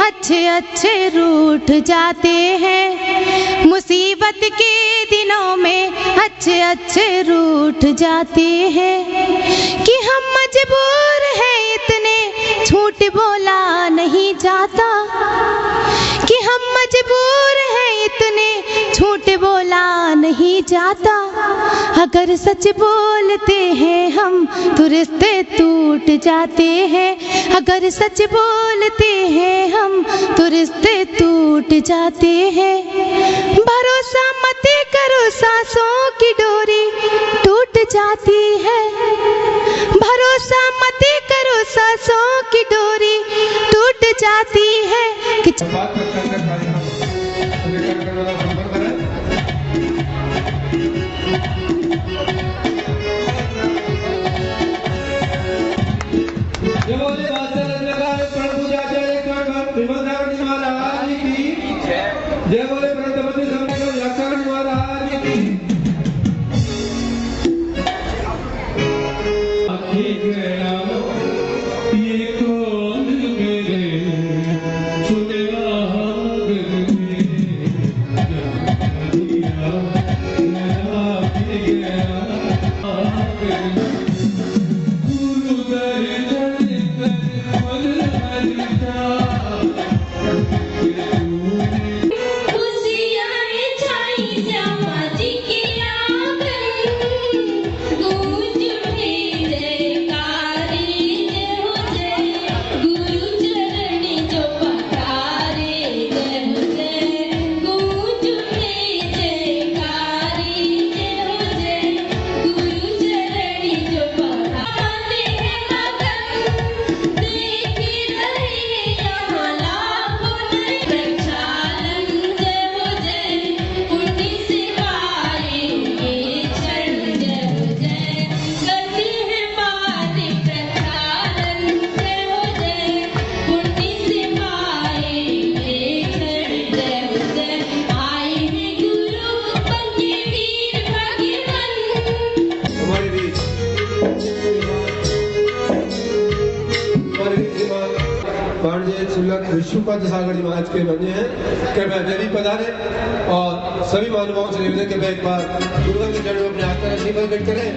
अच्छे अच्छे रूठ जाते हैं। मुसीबत के दिनों में अच्छे अच्छे रूठ जाते हैं। कि हम मजबूर हैं इतने झूठ बोला नहीं जाता। कि हम मजबूर हैं इतने झूठ बोला नहीं जाता। अगर सच बोलते हैं हम तो रिश्ते टूट जाते हैं। अगर सच बोलते हैं हम तो रिश्ते टूट जाते हैं। भरोसा मत करो सांसों की डोरी टूट जाती है। भरोसा मत करो सांसों की डोरी टूट जाती है। जय बोले ब्रह्मपति समझो लखन महाराज की। ये कौन मेरे विष्णुपद सागर जी महाराज के बने हैं। कृपया जल्दी पधारे और सभी महानुभावों से निवेदन कृपया एक बार गुरुदेव के चरणों में अपने आस्था रखने पर व्यक्त करें।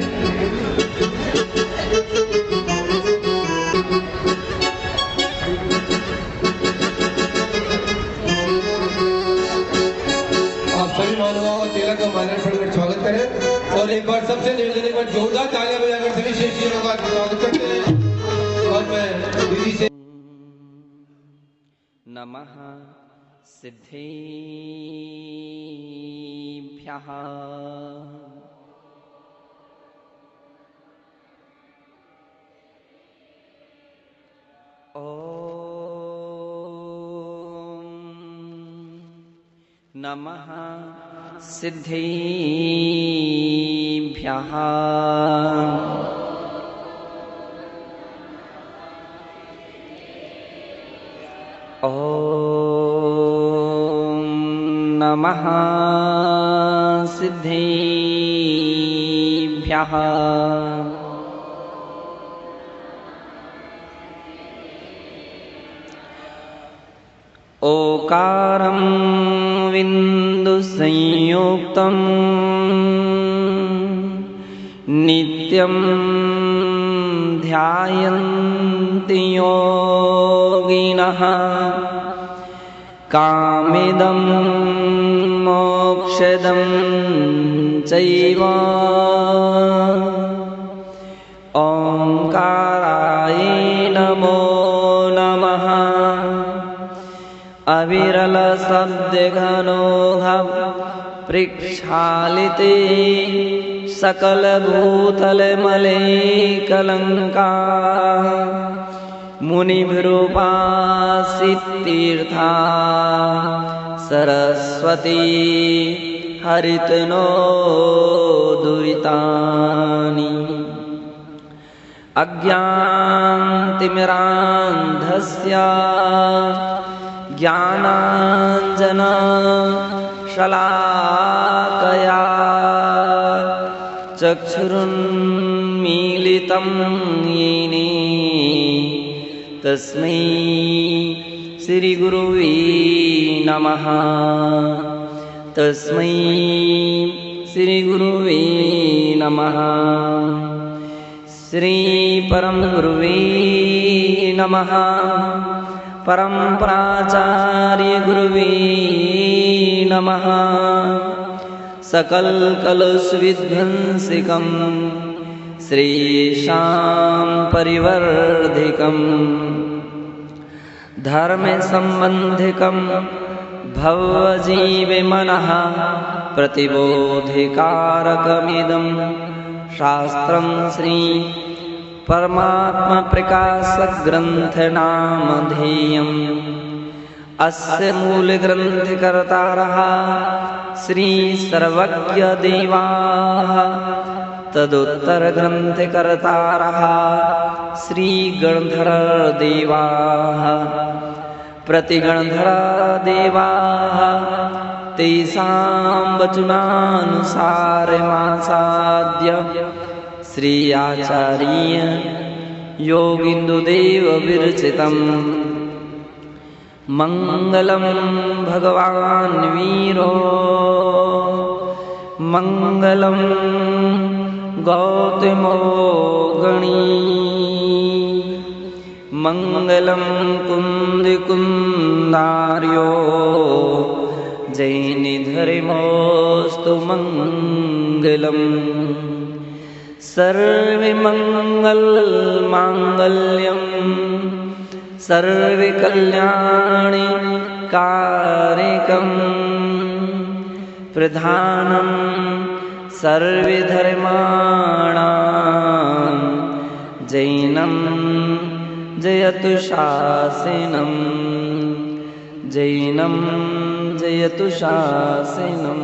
आप सभी महानुभावों तिलक का माल्यार्पण कर स्वागत करें और एक बार सबसे निवेदन एक बार जोरदार तालियां बजाकर सभी शिष्यों का स्वागत करते हैं। और मैं दीदी से नमः सिद्धेभ्यः। ओम नमः सिद्धेभ्यः। ओम नमः सिद्धेभ्यः। ओकारं विन्दु संयुक्तं नित्यं ध्यायन्ति योगिनः। कामिदं मोक्षदं चैव ओंकाराय नमो नमः। अविरल शब्दघनोघ प्रक्षालिते सकल भूतल मले कलंका। मुनिभिरूपासित तीर्था सरस्वती हरितनो दुरितानि। अज्ञानतिमिरान्धस्य ज्ञानाञ्जना शलाकया चक्षुरुन्मीलितं येन तस्मै श्री गुरुवे नमः। तस्मै श्री गुरुवे नमः। श्री परम गुरुवे नमः। परम प्राचार्य गुरुवे नमः। सकल कलुष विध्वंसिकं श्रीशां परिवर्धिकं धर्म संबंधिकं भवजीवे मनः प्रतिबोधिकारकमिदं शास्त्रं श्री परमात्मा प्रकाशक ग्रंथ नामधेयम्। अस्य मूल ग्रंथ कर्तारः श्री सर्वज्ञ देवाः। तदुत्तर ग्रंथ कर्तारः श्री गणधर देवाः। प्रतिगणधर देवाः तेषां वचनानुसारमासाद्य श्री आचार्य योगिन्दुदेव विरचितम्। मंगलम भगवान वीरो मंगलम गौतमो गणी मंगलम कुंदिकुंदार्यो जैनिधर्मोस्तु मंगलम। सर्वमंगल मांगल्यम सर्वकल्याणि कारकम् प्रधानं सर्वधर्माणां जैनं जयतु शासनं जैनं जयतु शासनं।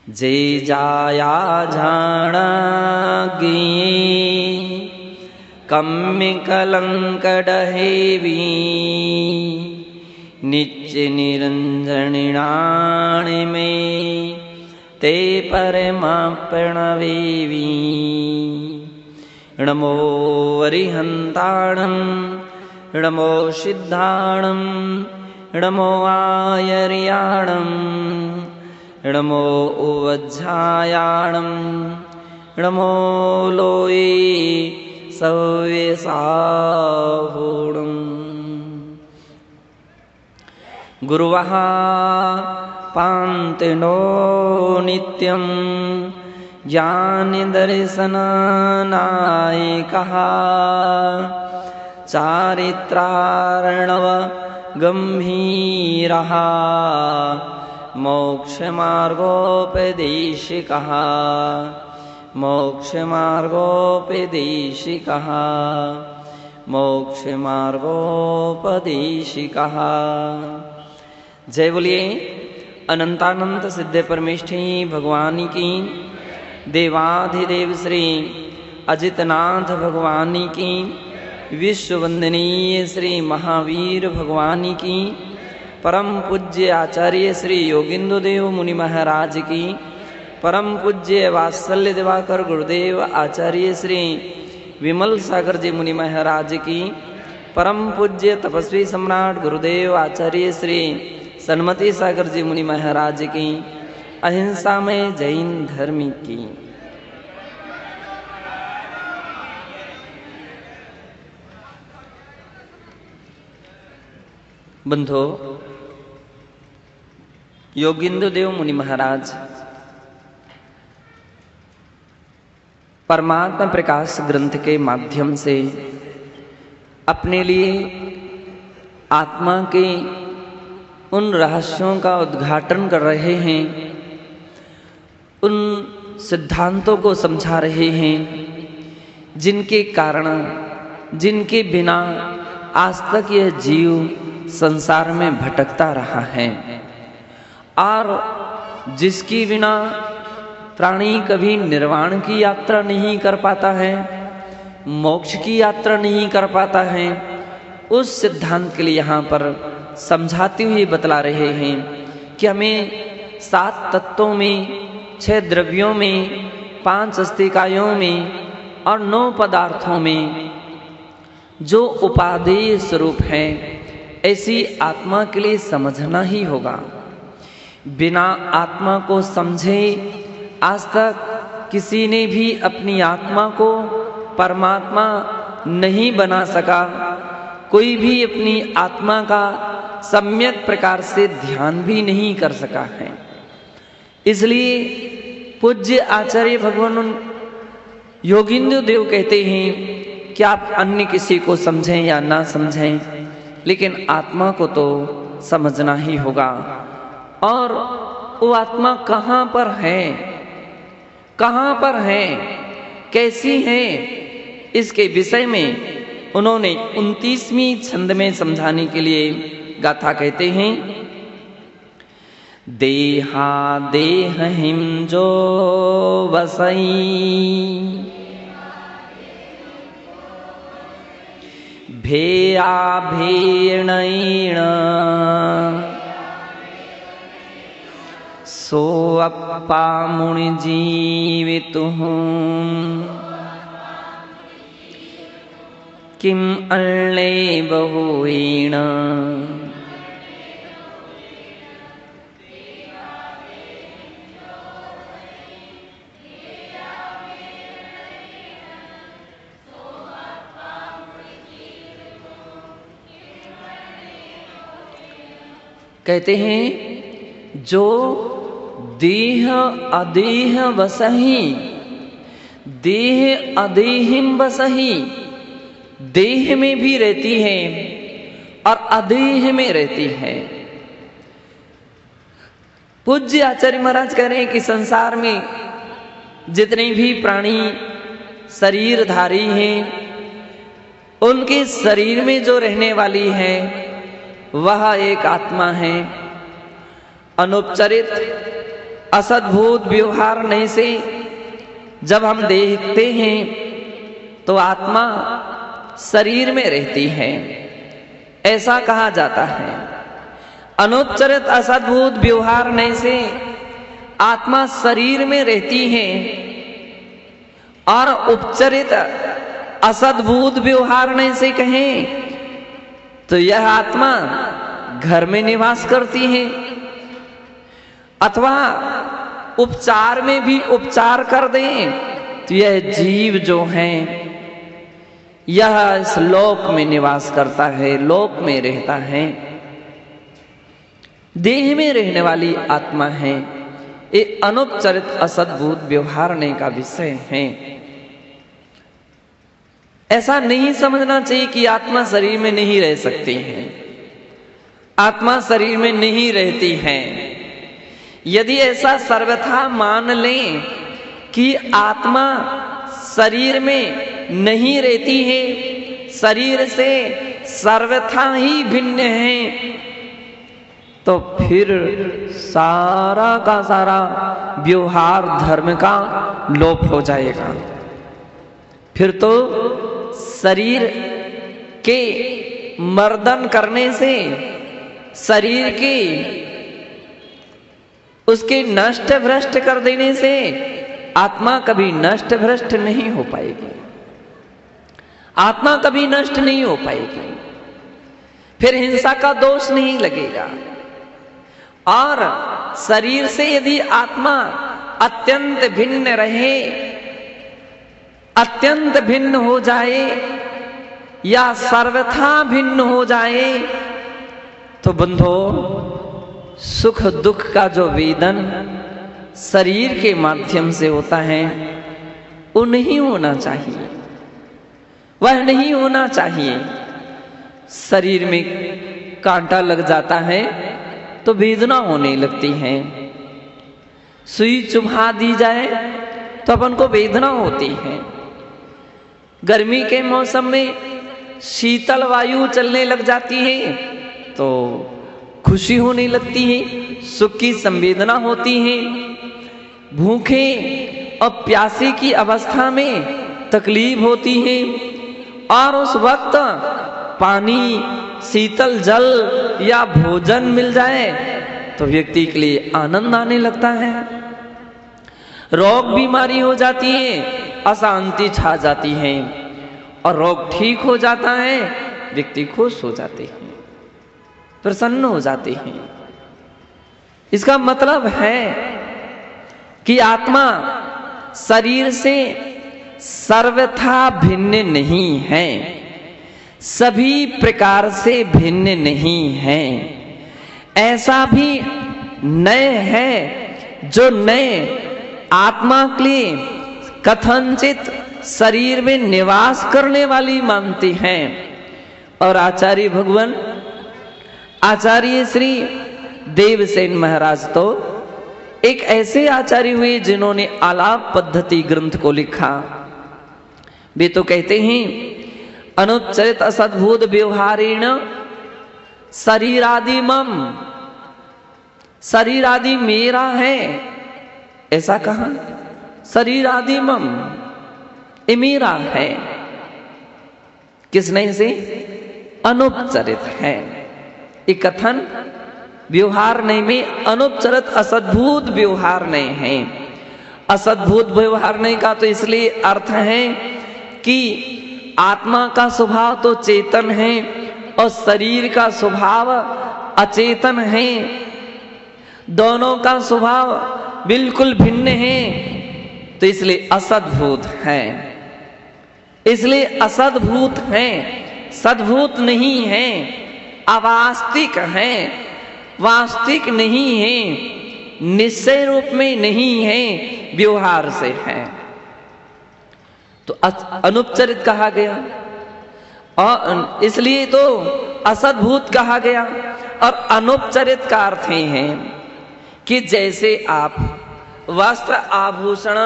जय जाया झाणागी कम्य कलंकड़हेवी नित्य निरंजनिणाणि में ते परमा प्रणवेवी। नमो वरिहंताणं नमो सिद्धाणं नमो आयर्याणं नमो उवज्झायाणं नमो लोये सव्यसाहूणम्। गुरुवः पान्तिनो नित्यं ज्ञानदर्शननायकः चारित्रार्णव गम्भीरः मोक्षमार्गोपदेशिकः मोक्षमार्गोपदेशिकः मोक्षमार्गोपदेशिकः। जय बोलिए अनंतानंत सिद्ध परमेष्ठी भगवान की। देवाधिदेव श्री अजितनाथ भगवान की। विश्व वंदनीय श्री महावीर भगवान की। परम पूज्य आचार्य श्री योगिन्दुदेव मुनि महाराज की। परम पूज्य वात्सल्य दिवाकर गुरुदेव आचार्य श्री विमल सागर जी मुनि महाराज की। परम पूज्य तपस्वी सम्राट गुरुदेव आचार्य श्री सन्मति सागर जी मुनि महाराज की। अहिंसा में जैन धर्म की। बंधो, योगिन्दुदेव मुनि महाराज परमात्मा प्रकाश ग्रंथ के माध्यम से अपने लिए आत्मा के उन रहस्यों का उद्घाटन कर रहे हैं, उन सिद्धांतों को समझा रहे हैं जिनके कारण, जिनके बिना आज तक यह जीव संसार में भटकता रहा है और जिसकी बिना प्राणी कभी निर्वाण की यात्रा नहीं कर पाता है, मोक्ष की यात्रा नहीं कर पाता है। उस सिद्धांत के लिए यहाँ पर समझाते हुए बतला रहे हैं कि हमें 7 तत्वों में, 6 द्रव्यों में, 5 अस्तिकायों में और 9 पदार्थों में जो उपादेय स्वरूप है, ऐसी आत्मा के लिए समझना ही होगा। बिना आत्मा को समझे आज तक किसी ने भी अपनी आत्मा को परमात्मा नहीं बना सका। कोई भी अपनी आत्मा का सम्यक प्रकार से ध्यान भी नहीं कर सका है। इसलिए पूज्य आचार्य भगवान योगींद्र देव कहते हैं कि आप अन्य किसी को समझें या ना समझें, लेकिन आत्मा को तो समझना ही होगा। और वो आत्मा कहाँ पर है, कहाँ पर है, कैसी है, इसके विषय में उन्होंने 29वीं छंद में समझाने के लिए गाथा कहते हैं। देहा देह हिम जो बसई, भेया भेणैण सो अप्पा मुनि जीवितुः किम अल्ले बहुएण। कहते हैं जो देह अदेह बसही, देह अदेहिम बसही, देह में भी रहती है और अदेह में रहती है। पूज्य आचार्य महाराज कह रहे हैं कि संसार में जितने भी प्राणी शरीरधारी हैं, उनके शरीर में जो रहने वाली है वह एक आत्मा है। अनुपचरित असद्भुत व्यवहार नहीं से जब हम देखते हैं तो आत्मा शरीर में रहती है, ऐसा कहा जाता है। अनुपचरित असद्भुत व्यवहार नहीं से आत्मा शरीर में रहती है, और उपचरित असद्भुत व्यवहार नहीं से कहें तो यह आत्मा घर में निवास करती है, अथवा उपचार में भी उपचार कर दें तो यह जीव जो है यह इस लोक में निवास करता है, लोक में रहता है, देह में रहने वाली आत्मा है। ये अनुपचरित असद्भुत व्यवहारने का विषय है। ऐसा नहीं समझना चाहिए कि आत्मा शरीर में नहीं रह सकती है, आत्मा शरीर में नहीं रहती है। यदि ऐसा सर्वथा मान लें कि आत्मा शरीर में नहीं रहती है, शरीर से सर्वथा ही भिन्न है, तो फिर सारा का सारा व्यवहार धर्म का लोप हो जाएगा। फिर तो शरीर के मर्दन करने से, शरीर के उसके नष्ट भ्रष्ट कर देने से आत्मा कभी नष्ट भ्रष्ट नहीं हो पाएगी, आत्मा कभी नष्ट नहीं हो पाएगी। फिर हिंसा का दोष नहीं लगेगा। और शरीर से यदि आत्मा अत्यंत भिन्न रहे, अत्यंत भिन्न हो जाए या सर्वथा भिन्न हो जाए, तो बंधो सुख दुख का जो वेदन शरीर के माध्यम से होता है वो नहीं होना चाहिए, वह नहीं होना चाहिए। शरीर में कांटा लग जाता है तो वेदना होने लगती है, सुई चुभा दी जाए तो अपन को वेदना होती है। गर्मी के मौसम में शीतल वायु चलने लग जाती है तो खुशी होने लगती है, सुख की संवेदना होती है। भूखे और प्यासे की अवस्था में तकलीफ होती है, और उस वक्त पानी, शीतल जल या भोजन मिल जाए तो व्यक्ति के लिए आनंद आने लगता है। रोग बीमारी हो जाती है, अशांति छा जाती है, और रोग ठीक हो जाता है, व्यक्ति खुश हो जाते हैं, प्रसन्न हो जाते हैं। इसका मतलब है कि आत्मा शरीर से सर्वथा भिन्न नहीं है, सभी प्रकार से भिन्न नहीं है। ऐसा भी नए है जो नए आत्मा के लिए कथनचित शरीर में निवास करने वाली मानते हैं। और आचार्य भगवान आचार्य श्री देवसेन महाराज तो एक ऐसे आचार्य हुए जिन्होंने आलाप पद्धति ग्रंथ को लिखा। वे तो कहते हैं अनुच्चरित असद्भुत व्यवहारेण शरीरादि मम, शरीर आदि मेरा है, ऐसा कहा। शरीर आदि मम, ये मेरा है। किसने से? अनुपचरित है। ये कथन व्यवहार नहीं में अनुपचरित असद्भुत व्यवहार नहीं है। असद्भुत व्यवहार नहीं का तो इसलिए अर्थ है कि आत्मा का स्वभाव तो चेतन है और शरीर का स्वभाव अचेतन है। दोनों का स्वभाव बिल्कुल भिन्न है, तो इसलिए असद्भुत है। इसलिए असद्भुत है, सद्भुत नहीं है, अवास्तविक है, वास्तविक नहीं है, निश्चय रूप में नहीं है, व्यवहार से है। तो अनुपचरित कहा गया और इसलिए तो असद्भुत कहा गया। और अनुपचरित का अर्थ है कि जैसे आप वस्त्र आभूषण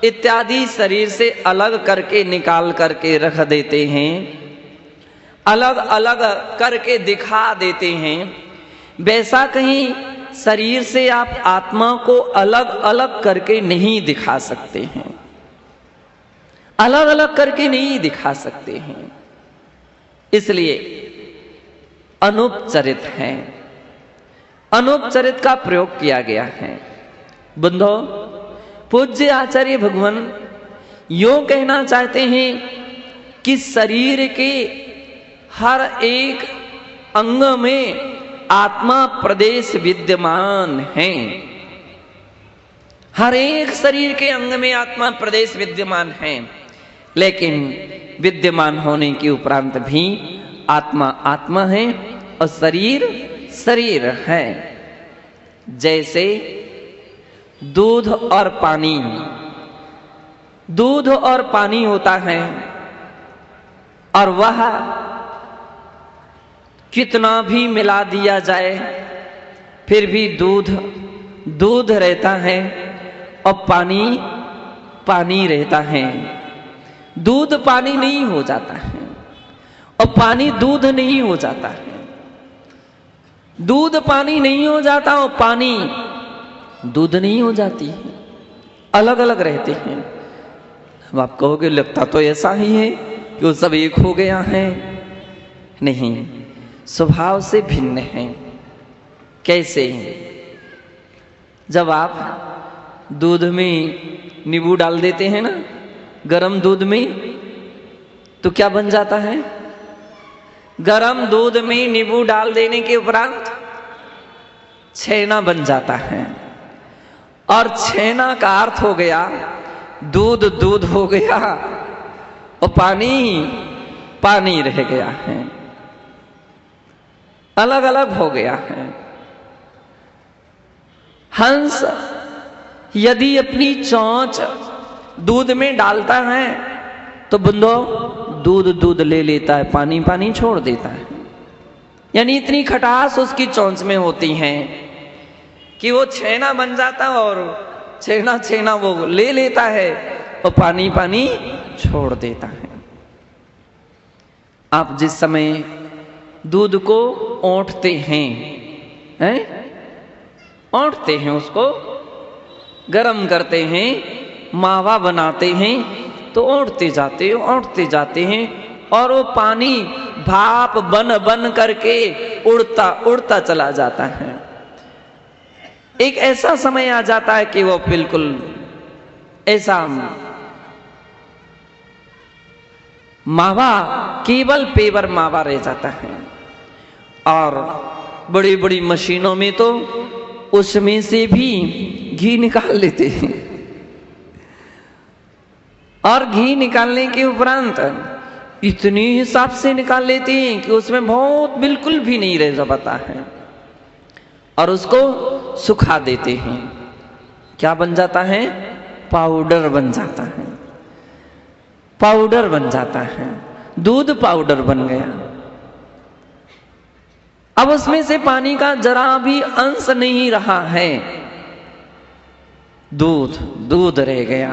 इत्यादि शरीर से अलग करके निकाल करके रख देते हैं, अलग अलग करके दिखा देते हैं, वैसा कहीं शरीर से आप आत्मा को अलग अलग करके नहीं दिखा सकते हैं, अलग अलग करके नहीं दिखा सकते हैं। इसलिए अनुपचरित है, अनुपचरित का प्रयोग किया गया है। बंधो, पूज्य आचार्य भगवान यूं कहना चाहते हैं कि शरीर के हर एक अंग में आत्मा प्रदेश विद्यमान है। हर एक शरीर के अंग में आत्मा प्रदेश विद्यमान है, लेकिन विद्यमान होने के उपरांत भी आत्मा आत्मा है और शरीर शरीर है। जैसे दूध और पानी, दूध और पानी होता है और वह कितना भी मिला दिया जाए फिर भी दूध दूध रहता है और पानी पानी रहता है। दूध पानी नहीं हो जाता है और पानी दूध नहीं हो जाता है। दूध पानी नहीं हो जाता और पानी दूध नहीं हो जाती है, अलग अलग रहते हैं। अब आप कहोगे लगता तो ऐसा ही है कि वो सब एक हो गया है। नहीं, स्वभाव से भिन्न है। कैसे? जब आप दूध में नींबू डाल देते हैं ना, गरम दूध में, तो क्या बन जाता है? गरम दूध में नींबू डाल देने के उपरांत छेना बन जाता है। और छेना का अर्थ हो गया दूध दूध हो गया और पानी पानी रह गया है, अलग अलग हो गया है। हंस यदि अपनी चोंच दूध में डालता है तो बंदो दूध दूध ले लेता है, पानी पानी छोड़ देता है। यानी इतनी खटास उसकी चोंच में होती है कि वो छेना बन जाता है और छेना छेना वो ले लेता है और पानी पानी छोड़ देता है। आप जिस समय दूध को औंठते हैं, औंठते हैं, उसको गरम करते हैं, मावा बनाते हैं, तो औंठते जाते हैं और वो पानी भाप बन बन करके उड़ता उड़ता चला जाता है। एक ऐसा समय आ जाता है कि वो बिल्कुल ऐसा मावा, केवल पेवर मावा रह जाता है। और बड़ी बड़ी मशीनों में तो उसमें से भी घी निकाल लेते हैं, और घी निकालने के उपरांत इतनी हिसाब से निकाल लेते हैं कि उसमें बहुत बिल्कुल भी नहीं रह जाता है, और उसको सुखा देते हैं। क्या बन जाता है? पाउडर बन जाता है, पाउडर बन जाता है, दूध पाउडर बन गया। अब उसमें से पानी का जरा भी अंश नहीं रहा है, दूध दूध रह गया,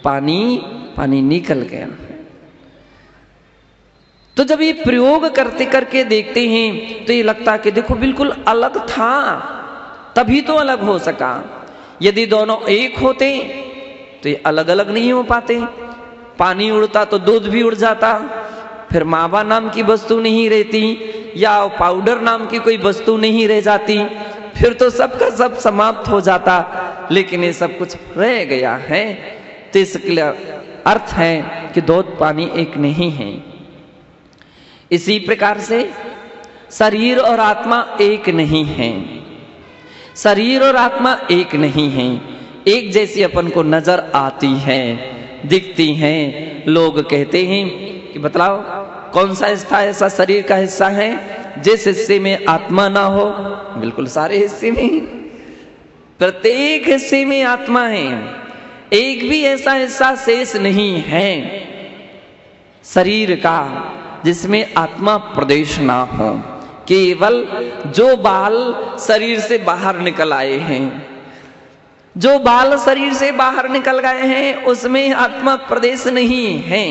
पानी पानी निकल गया। तो जब ये प्रयोग करते करके देखते हैं तो ये लगता है कि देखो बिल्कुल अलग था, तभी तो अलग हो सका। यदि दोनों एक होते तो ये अलग अलग नहीं हो पाते। पानी उड़ता तो दूध भी उड़ जाता, फिर मावा नाम की वस्तु नहीं रहती, या पाउडर नाम की कोई वस्तु नहीं रह जाती, फिर तो सबका सब समाप्त हो जाता। लेकिन ये सब कुछ रह गया है, तो इसका अर्थ है कि दूध पानी एक नहीं है। इसी प्रकार से शरीर और आत्मा एक नहीं है, शरीर और आत्मा एक नहीं है। एक जैसी अपन को नजर आती है, दिखती हैं, लोग कहते हैं कि बतलाओ कौन सा हिस्सा ऐसा शरीर का हिस्सा है जिस हिस्से में आत्मा ना हो? बिल्कुल सारे हिस्से में, प्रत्येक हिस्से में आत्मा है। एक भी ऐसा हिस्सा शेष नहीं है शरीर का जिसमें आत्मा प्रदेश ना हो। केवल जो बाल शरीर से बाहर निकल आए हैं, जो बाल शरीर से बाहर निकल गए हैं, उसमें आत्मा प्रदेश नहीं है।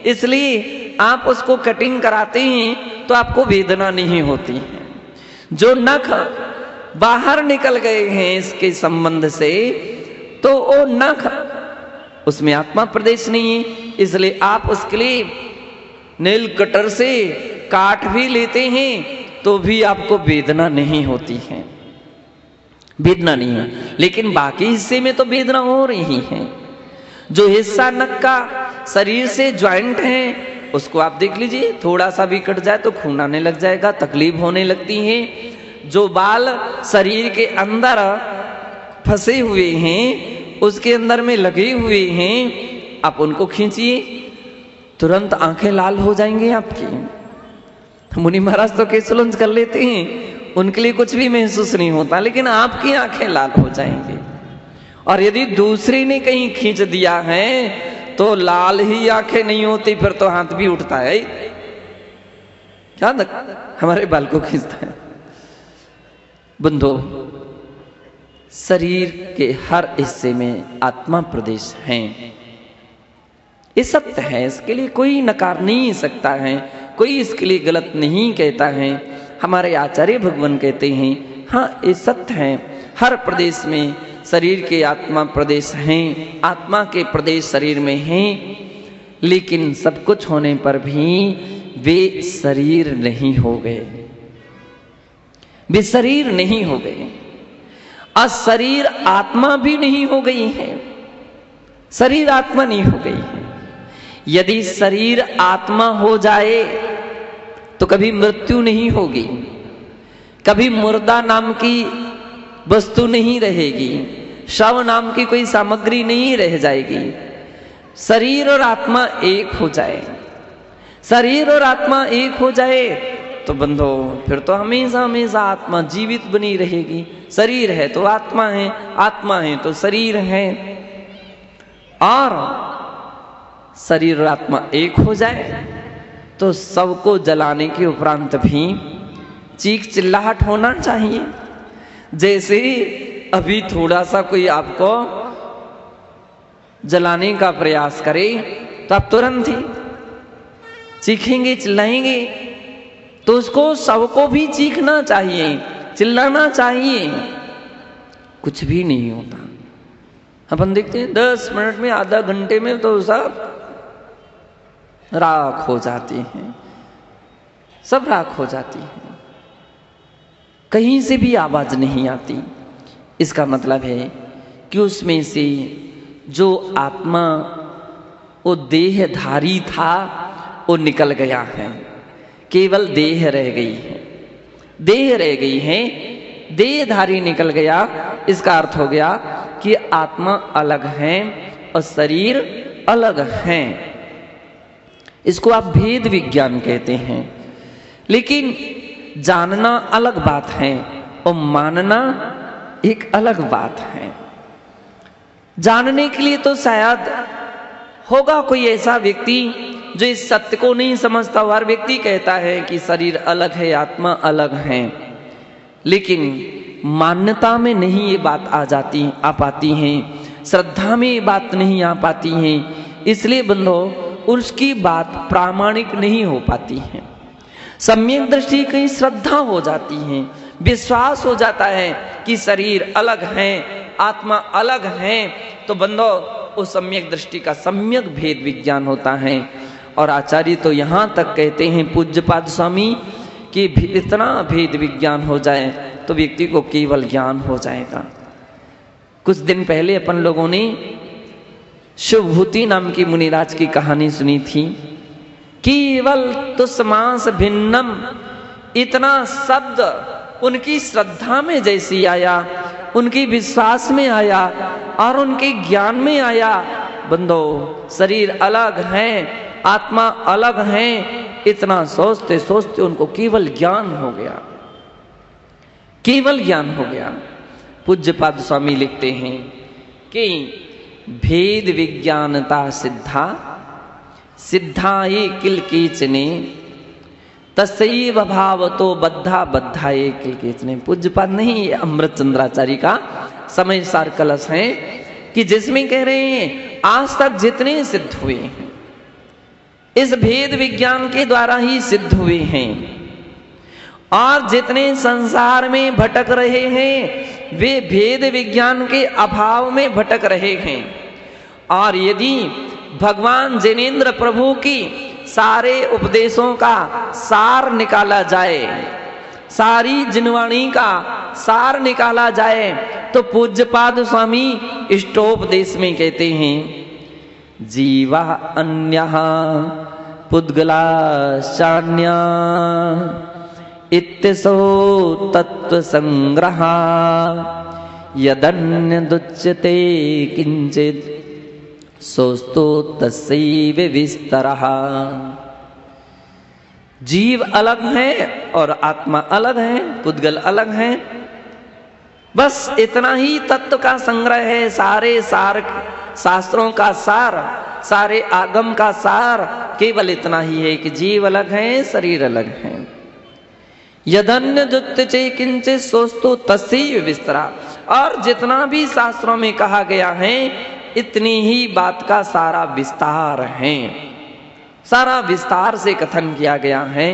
इसलिए आप उसको कटिंग कराते हैं तो आपको वेदना नहीं होती है। जो नख बाहर निकल गए हैं इसके संबंध से, तो वो नख, उसमें आत्मा प्रदेश नहीं है। इसलिए आप उसके लिए नेल कटर से काट भी लेते हैं तो भी आपको वेदना नहीं होती है, वेदना नहीं है। लेकिन बाकी हिस्से में तो वेदना हो रही है। जो हिस्सा नख का शरीर से ज्वाइंट है उसको आप देख लीजिए, थोड़ा सा भी कट जाए तो खून आने लग जाएगा, तकलीफ होने लगती है। जो बाल शरीर के अंदर फंसे हुए हैं, उसके अंदर में लगे हुए हैं, आप उनको खींचिए, तुरंत आंखें लाल हो जाएंगी आपकी। मुनि महाराज तो केसलुंज कर लेते हैं, उनके लिए कुछ भी महसूस नहीं होता, लेकिन आपकी आंखें लाल हो जाएंगी। और यदि दूसरे ने कहीं खींच दिया है तो लाल ही आंखें नहीं होती, फिर तो हाथ भी उठता है, क्या हमारे बाल को खींचता है। बंधो, शरीर के हर हिस्से में आत्मा प्रदेश है, ये सत्य है। इसके लिए कोई नकार नहीं सकता है, कोई इसके लिए गलत नहीं कहता है। हमारे आचार्य भगवान कहते हैं हाँ ये सत्य है, हर प्रदेश में शरीर के आत्मा प्रदेश हैं, आत्मा के प्रदेश शरीर में हैं। लेकिन सब कुछ होने पर भी वे शरीर नहीं हो गए, वे शरीर नहीं हो गए। और शरीर आत्मा भी नहीं हो गई है, शरीर आत्मा नहीं हो गई है। यदि शरीर आत्मा हो जाए तो कभी मृत्यु नहीं होगी, कभी मुर्दा नाम की वस्तु नहीं रहेगी, शव नाम की कोई सामग्री नहीं रह जाएगी। शरीर और आत्मा एक हो जाए, शरीर और आत्मा एक हो जाए तो बंधो फिर तो हमेशा हमेशा आत्मा जीवित बनी रहेगी। शरीर है तो आत्मा है, आत्मा है तो शरीर है। और शरीर और आत्मा एक हो जाए तो सबको जलाने के उपरांत भी चीख चिल्लाहट होना चाहिए। जैसे अभी थोड़ा सा कोई आपको जलाने का प्रयास करे तो आप तुरंत ही चीखेंगे, चिल्लाएंगे, तो उसको सबको भी चीखना चाहिए, चिल्लाना चाहिए। कुछ भी नहीं होता। अपन देखते हैं 10 मिनट में, आधा घंटे में तो सब राख हो जाती हैं, सब राख हो जाती है, कहीं से भी आवाज नहीं आती। इसका मतलब है कि उसमें से जो आत्मा वो देहधारी था वो निकल गया है, केवल देह रह गई है, देह रह गई है, देहधारी निकल गया। इसका अर्थ हो गया कि आत्मा अलग है और शरीर अलग है। इसको आप भेद विज्ञान कहते हैं। लेकिन जानना अलग बात है और मानना एक अलग बात है। जानने के लिए तो शायद होगा कोई ऐसा व्यक्ति जो इस सत्य को नहीं समझता। हर व्यक्ति कहता है कि शरीर अलग है, आत्मा अलग है, लेकिन मान्यता में नहीं ये बात आ पाती है, श्रद्धा में ये बात नहीं आ पाती है। इसलिए बंधो उसकी बात प्रामाणिक नहीं हो पाती है। सम्यक दृष्टि की श्रद्धा हो जाती है, विश्वास हो जाता है कि शरीर अलग है, आत्मा अलग है, तो बंधो उस सम्यक दृष्टि का सम्यक भेद विज्ञान होता है। और आचार्य तो यहां तक कहते हैं पूज्यपाद स्वामी कि इतना भेद विज्ञान हो जाए तो व्यक्ति को केवल ज्ञान हो जाएगा। कुछ दिन पहले अपन लोगों ने शुभभूति नाम की मुनिराज की कहानी सुनी थी। केवल तुस्मास भिन्नम, इतना शब्द उनकी श्रद्धा में जैसी आया, उनके विश्वास में आया और उनके ज्ञान में आया। बंदो शरीर अलग है, आत्मा अलग है, इतना सोचते सोचते उनको केवल ज्ञान हो गया, केवल ज्ञान हो गया। पूज्यपाद स्वामी लिखते हैं कि भेद विज्ञानता सिद्धा, सिद्धा ये किल कीचने, तस्यैव भावतो बद्धा बद्धा ये किल कीचने। पूज्यपाद नहीं, अमृत चंद्राचार्य का समय सार कलश है कि जिसमें कह रहे हैं आज तक जितने सिद्ध हुए हैं इस भेद विज्ञान के द्वारा ही सिद्ध हुए हैं, और जितने संसार में भटक रहे हैं वे भेद विज्ञान के अभाव में भटक रहे हैं। और यदि भगवान जिनेंद्र प्रभु की सारे उपदेशों का सार निकाला जाए, सारी जिनवाणी का सार निकाला जाए, तो पूज्यपाद स्वामी इष्टोपदेश में कहते हैं जीवा अन्यः पुद्गला शान्या इत्यसो तत्व संग्रह यदन्य दुच्यते किंचित सोस्तो तस्यैव विस्तरः। जीव अलग है और आत्मा अलग है, पुद्गल अलग है, बस इतना ही तत्व का संग्रह है। सारे सार शास्त्रों का सार, सारे आगम का सार केवल इतना ही है कि जीव अलग है, शरीर अलग है। यदन्य दुत्ते किंचित सोस्तो तस्यैव विस्तरा। और जितना भी शास्त्रों में कहा गया है इतनी ही बात का सारा विस्तार है, सारा विस्तार से कथन किया गया है।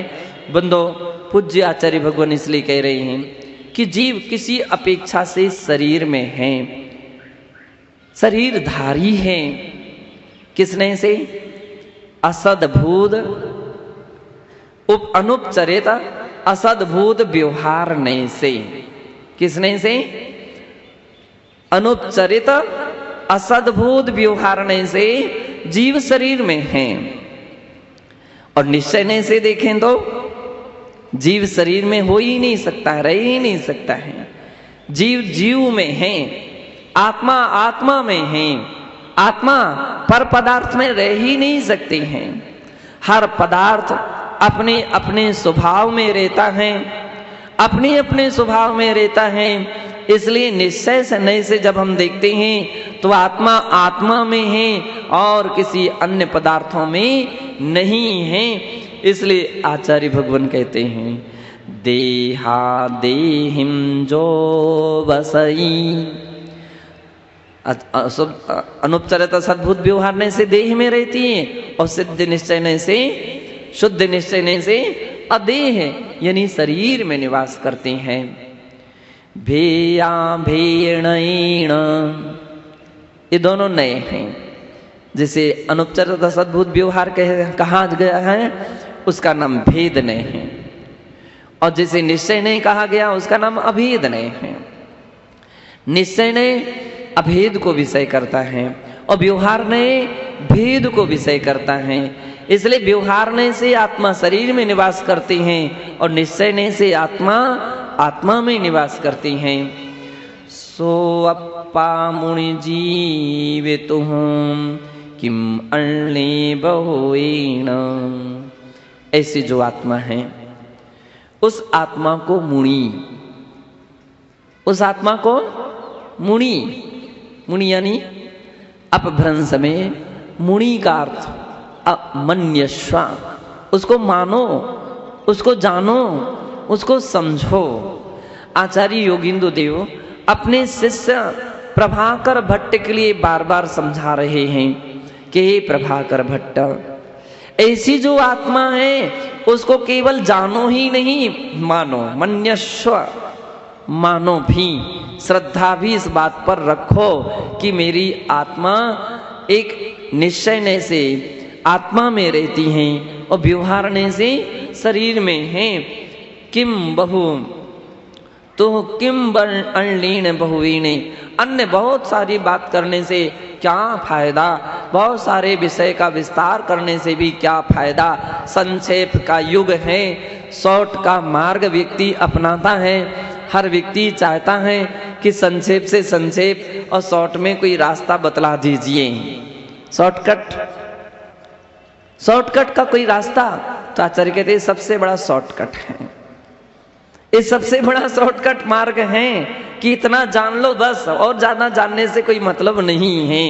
बंदो पूज्य आचार्य भगवान इसलिए कह रहे हैं कि जीव किसी अपेक्षा से शरीर में है, शरीरधारी है। किसने से? असदभूत अनुपचरित असदभूत व्यवहार नहीं से। किसने से? अनुपचरित असदभूत व्यवहार नहीं से जीव शरीर में है। और निश्चय नहीं से देखें तो जीव शरीर में हो ही नहीं सकता है, रह ही नहीं सकता है। जीव जीव में है, आत्मा आत्मा में है, आत्मा पर पदार्थ में रह ही नहीं सकते हैं। हर पदार्थ अपने अपने स्वभाव में रहता है, अपने अपने स्वभाव में रहता है। इसलिए निश्चय से नहीं से जब हम देखते हैं तो आत्मा आत्मा में है और किसी अन्य पदार्थों में नहीं है। इसलिए आचार्य भगवान कहते हैं देहा देहिम जो बसई। अनुपचरित सद्भुत व्यवहार से देह में रहती है और सिद्ध निश्चय से, शुद्ध निश्चय से अदेह यानी शरीर में निवास करते हैं। भेया भेणैण, ये दोनों नए हैं। जिसे अनुपचरित सद्भुत व्यवहार कहा गया है उसका नाम भेद नय है, और जिसे निश्चय नहीं कहा गया उसका नाम अभेद नय है। निश्चय नय अभेद को विषय करता है और व्यवहार नय भेद को विषय करता है। इसलिए व्यवहारने से आत्मा शरीर में निवास करती हैं और निश्चयने से आत्मा आत्मा में निवास करती हैं। सो अपा मुनि जीवितुं किम अण्णे बहुवेण। ऐसी जो आत्मा है उस आत्मा को मुनि, उस आत्मा को मुनि, मुनि यानी अपभ्रंश में मुनि का अर्थ मन्यस्व, उसको मानो, उसको जानो, उसको समझो। आचार्य योगिंदु देव अपने शिष्य प्रभाकर भट्ट के लिए बार बार समझा रहे हैं कि हे प्रभाकर भट्ट, ऐसी जो आत्मा है उसको केवल जानो ही नहीं, मानो, मन्यस्व, मानो भी, श्रद्धा भी इस बात पर रखो कि मेरी आत्मा एक निश्चयने से आत्मा में रहती हैं और व्यवहारने से शरीर में है। किम बहु तो किम अण्लीन बहुवीणे, अन्य बहुत सारी बात करने से क्या फायदा, बहुत सारे विषय का विस्तार करने से भी क्या फायदा। संक्षेप का युग है, शॉर्ट का मार्ग व्यक्ति अपनाता है। हर व्यक्ति चाहता है कि संक्षेप से संक्षेप और शॉर्ट में कोई रास्ता बतला दीजिए। शॉर्टकट का कोई रास्ता, तो आचार्य कहते हैं सबसे बड़ा शॉर्टकट है, ये सबसे बड़ा शॉर्टकट मार्ग है कि इतना जान लो बस, और ज्यादा जानने से कोई मतलब नहीं है।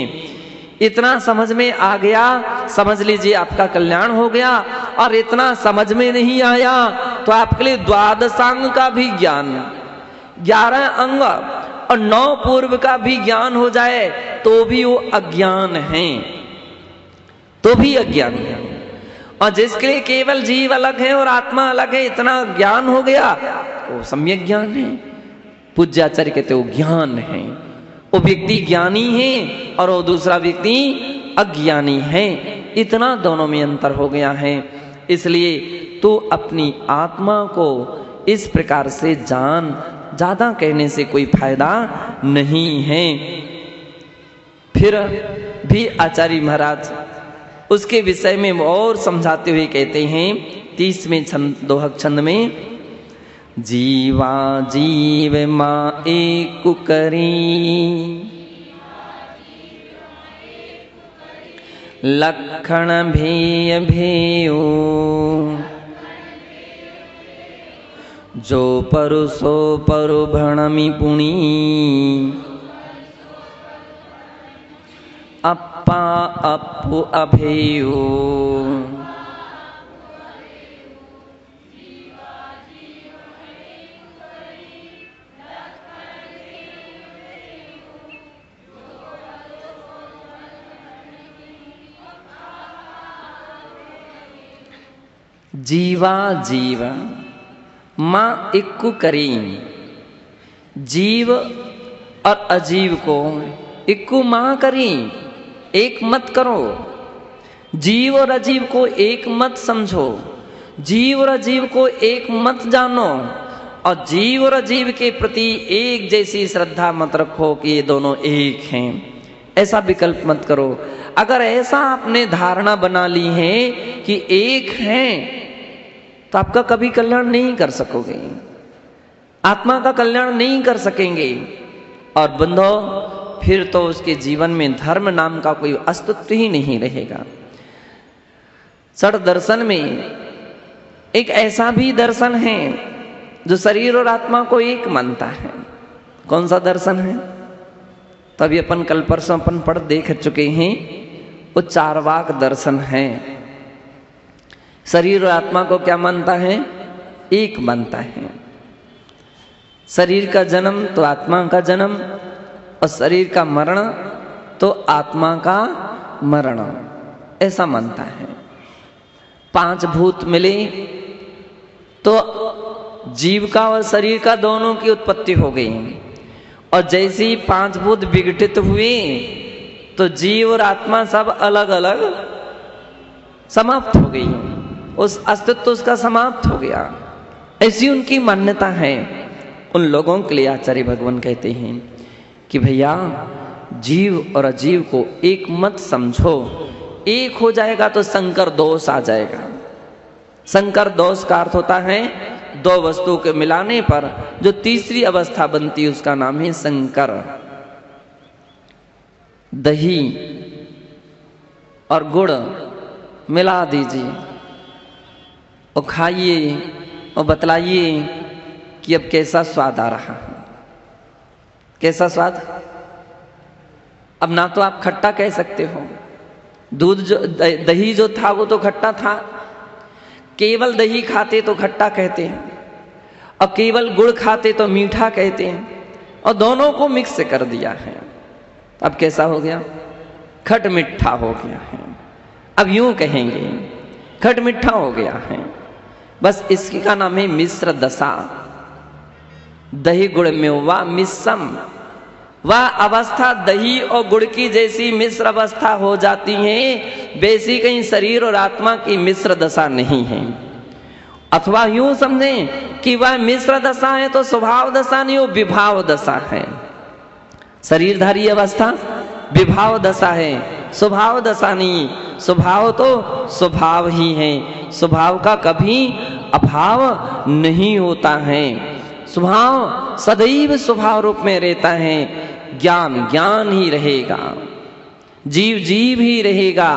इतना समझ में आ गया, समझ लीजिए आपका कल्याण हो गया। और इतना समझ में नहीं आया तो आपके लिए द्वादशांग का भी ज्ञान, 11 अंग और 9 पूर्व का भी ज्ञान हो जाए तो भी वो अज्ञान है, तो भी अज्ञान है। और जिसके लिए केवल जीव अलग है और आत्मा अलग है, इतना ज्ञान हो गया, वो सम्यक ज्ञान है। पूज्याचार्य कहते वो ज्ञान है, वो व्यक्ति ज्ञानी है और वो दूसरा व्यक्ति अज्ञानी है। इतना दोनों में अंतर हो गया है। इसलिए तू अपनी आत्मा को इस प्रकार से जान, ज्यादा कहने से कोई फायदा नहीं है। फिर भी आचार्य महाराज उसके विषय में और समझाते हुए कहते हैं 30वें छंद, दोहक छंद में, जीवा जीव माँ एक करी, लक्षण भेय भेयो, जो परु सो परु भणमि पुणी, अपा अपु अभेयो। जीवा जीव माँ इक्कु करी, जीव और अजीव को इक्कु माँ करी, एक मत करो। जीव और अजीव को एक मत समझो, जीव और अजीव को एक मत जानो, और जीव और अजीव के प्रति एक जैसी श्रद्धा मत रखो कि ये दोनों एक हैं। ऐसा विकल्प मत करो। अगर ऐसा आपने धारणा बना ली है कि एक हैं, तो आपका कभी कल्याण नहीं कर सकोगे, आत्मा का कल्याण नहीं कर सकेंगे। और बंधो, फिर तो उसके जीवन में धर्म नाम का कोई अस्तित्व ही नहीं रहेगा। सठ दर्शन में एक ऐसा भी दर्शन है जो शरीर और आत्मा को एक मानता है। कौन सा दर्शन है? तभी अपन कल परसों अपन पढ़ देख चुके हैं, वो चारवाक दर्शन है। शरीर और आत्मा को क्या मानता है? एक मानता है। शरीर का जन्म तो आत्मा का जन्म, और शरीर का मरण तो आत्मा का मरण, ऐसा मानता है। 5 भूत मिले तो जीव का और शरीर का दोनों की उत्पत्ति हो गई, और जैसे ही 5 भूत विघटित हुए तो जीव और आत्मा सब अलग अलग समाप्त हो गई, उस अस्तित्व उसका समाप्त हो गया। ऐसी उनकी मान्यता है। उन लोगों के लिए आचार्य भगवान कहते हैं कि भैया, जीव और अजीव को एक मत समझो, एक हो जाएगा तो संकर दोष आ जाएगा। संकर दोष का अर्थ होता है दो वस्तुओं के मिलाने पर जो तीसरी अवस्था बनती है उसका नाम है संकर। दही और गुड़ मिला दीजिए और खाइए और बतलाइए कि अब कैसा स्वाद आ रहा है। कैसा स्वाद? अब ना तो आप खट्टा कह सकते हो, दूध जो दही जो था वो तो खट्टा था, केवल दही खाते तो खट्टा कहते हैं और केवल गुड़ खाते तो मीठा कहते हैं, और दोनों को मिक्स कर दिया है। अब कैसा हो गया? खट मिठा हो गया है। अब यूं कहेंगे खट मिठा हो गया है। बस इसकी का नाम है मिश्र दशा। दही गुड़ में वह मिश्रम, वह अवस्था दही और गुड़ की जैसी मिश्र अवस्था हो जाती है, वैसी कहीं शरीर और आत्मा की मिश्र दशा नहीं है। अथवा यूं समझें कि वह मिश्र दशा है तो स्वभाव दशा नहीं, वो विभाव दशा है। शरीरधारी अवस्था विभाव दशा है, स्वभाव दशा नहीं। स्वभाव तो स्वभाव ही है, स्वभाव का कभी अभाव नहीं होता है। स्वभाव सदैव स्वभाव रूप में रहता है। ज्ञान ज्ञान ही रहेगा, जीव जीव ही रहेगा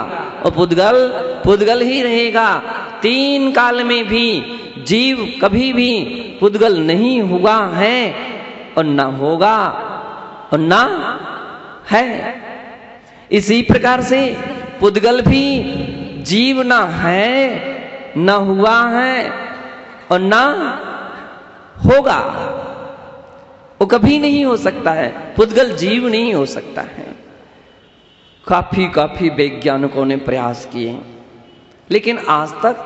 और पुद्गल पुद्गल ही रहेगा। तीन काल में भी जीव कभी भी पुद्गल नहीं हुआ है और ना होगा और ना है। इसी प्रकार से पुद्गल भी जीव ना है, ना हुआ है और ना होगा। वो कभी नहीं हो सकता है। पुद्गल जीव नहीं हो सकता है। काफी वैज्ञानिकों ने प्रयास किए, लेकिन आज तक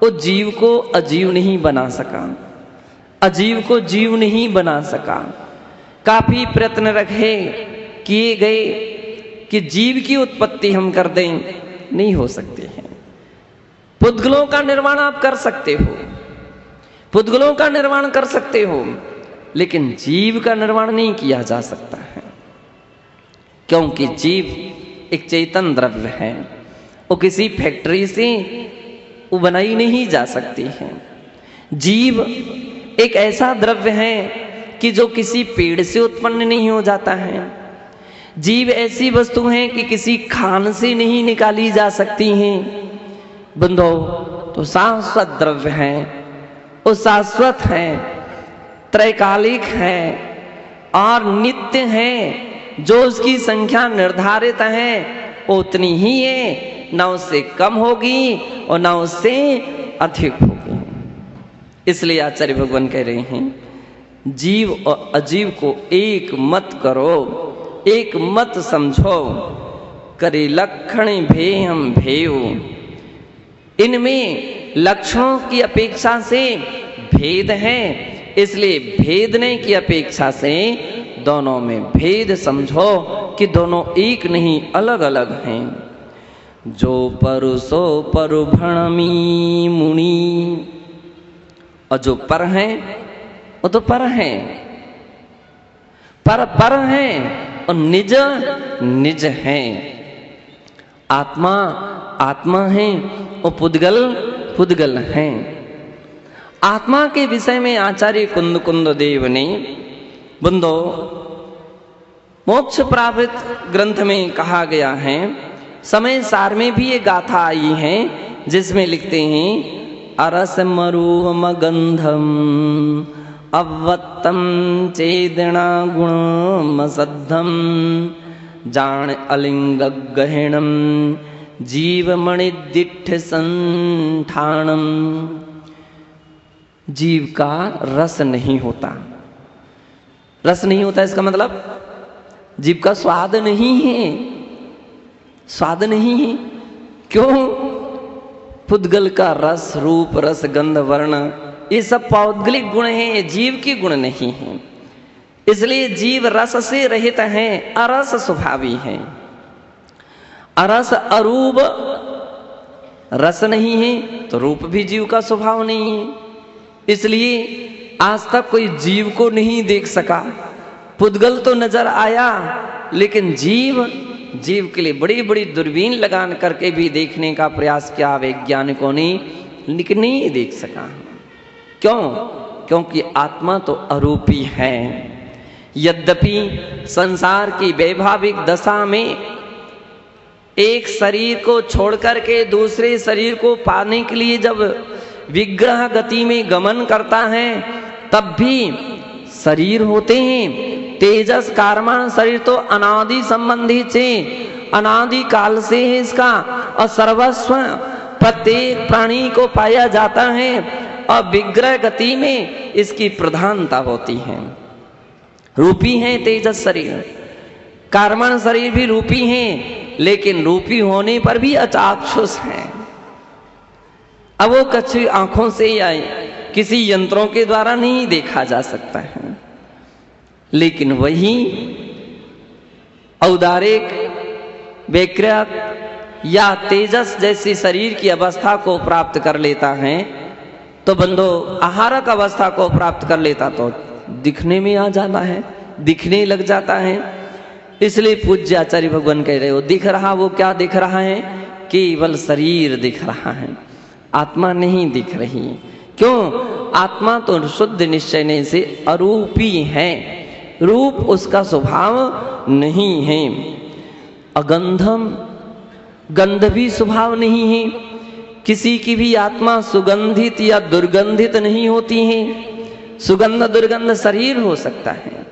वो जीव को अजीव नहीं बना सका, अजीव को जीव नहीं बना सका। काफी प्रयत्न रखे किए गए कि जीव की उत्पत्ति हम कर दें, नहीं हो सकते हैं। पुद्गलों का निर्माण आप कर सकते हो, पुद्गलों का निर्माण कर सकते हो, लेकिन जीव का निर्माण नहीं किया जा सकता है, क्योंकि जीव एक चेतन द्रव्य है। वो किसी फैक्ट्री से वो बनाई नहीं जा सकती है। जीव एक ऐसा द्रव्य है कि जो किसी पेड़ से उत्पन्न नहीं हो जाता है। जीव ऐसी वस्तु है कि किसी खान से नहीं निकाली जा सकती हैं। बंधो तो शाश्वत द्रव्य है, वो शाश्वत है, त्रैकालिक है और नित्य है। जो उसकी संख्या निर्धारित है वो उतनी ही है, ना उससे कम होगी और ना उससे अधिक होगी। इसलिए आचार्य भगवान कह रहे हैं जीव और अजीव को एक मत करो, एक मत समझो। करे लक्षण भेयम भेयो, इनमें लक्षणों की अपेक्षा से भेद है, इसलिए भेदने की अपेक्षा से दोनों में भेद समझो कि दोनों एक नहीं अलग अलग हैं। जो परु सो परु भणमी मुनि, और जो पर है वो तो पर है, पर है और निज निज है। आत्मा आत्मा है और पुद्गल पुद्गल है। आत्मा के विषय में आचार्य कुंद देव ने बंदो मोक्ष प्राप्त ग्रंथ में कहा गया है, समय सार में भी ये गाथा आई है जिसमें लिखते हैं अरस मरुम गंधम अवत्तम चेदना गुण सद्धम जान अलिंग गहणम जीवमणि दिठ संठानम। जीव का रस नहीं होता। रस नहीं होता इसका मतलब जीव का स्वाद नहीं है, स्वाद नहीं है। क्यों? पुद्गल का रस, रूप, रस, गंध, वर्ण ये सब पौद्गलिक गुण हैं, जीव के गुण नहीं हैं। इसलिए जीव रस से रहित है, अरस स्वभावी है। अरस अरूप रस नहीं है तो रूप भी जीव का स्वभाव नहीं है। इसलिए आज तक कोई जीव को नहीं देख सका। पुद्गल तो नजर आया लेकिन जीव जीव के लिए बड़ी बड़ी दूरबीन लगा करके भी देखने का प्रयास किया वैज्ञानिकों ने, लेकिन नहीं देख सका। क्यों? क्योंकि आत्मा तो अरूपी है। यद्यपि संसार की वैभाविक दशा में एक शरीर को छोड़कर के दूसरे शरीर को पाने के लिए जब विग्रह गति में गमन करता है, तब भी शरीर होते हैं। तेजस कारमान शरीर तो अनादि संबंधी से, अनादि काल से है इसका, और सर्वस्व प्रत्येक प्राणी को पाया जाता है, और विग्रह गति में इसकी प्रधानता होती है। रूपी है तेजस शरीर, कारमण शरीर भी रूपी है, लेकिन रूपी होने पर भी अचाक्षुष है। अब वो कच्ची आंखों से या किसी यंत्रों के द्वारा नहीं देखा जा सकता है, लेकिन वही औदारिक, वैकृत या तेजस जैसी शरीर की अवस्था को प्राप्त कर लेता है, तो बंदो आहारक अवस्था को प्राप्त कर लेता तो दिखने में आ जाता है, दिखने लग जाता है। इसलिए पूज्य आचार्य भगवान कह रहे हो, दिख रहा वो क्या दिख रहा है? केवल शरीर दिख रहा है, आत्मा नहीं दिख रही। क्यों? आत्मा तो शुद्ध निश्चय से अरूपी है, रूप उसका स्वभाव नहीं है। अगंधम, गंध भी स्वभाव नहीं है। किसी की भी आत्मा सुगंधित या दुर्गंधित नहीं होती है। सुगंध दुर्गंध शरीर हो सकता है,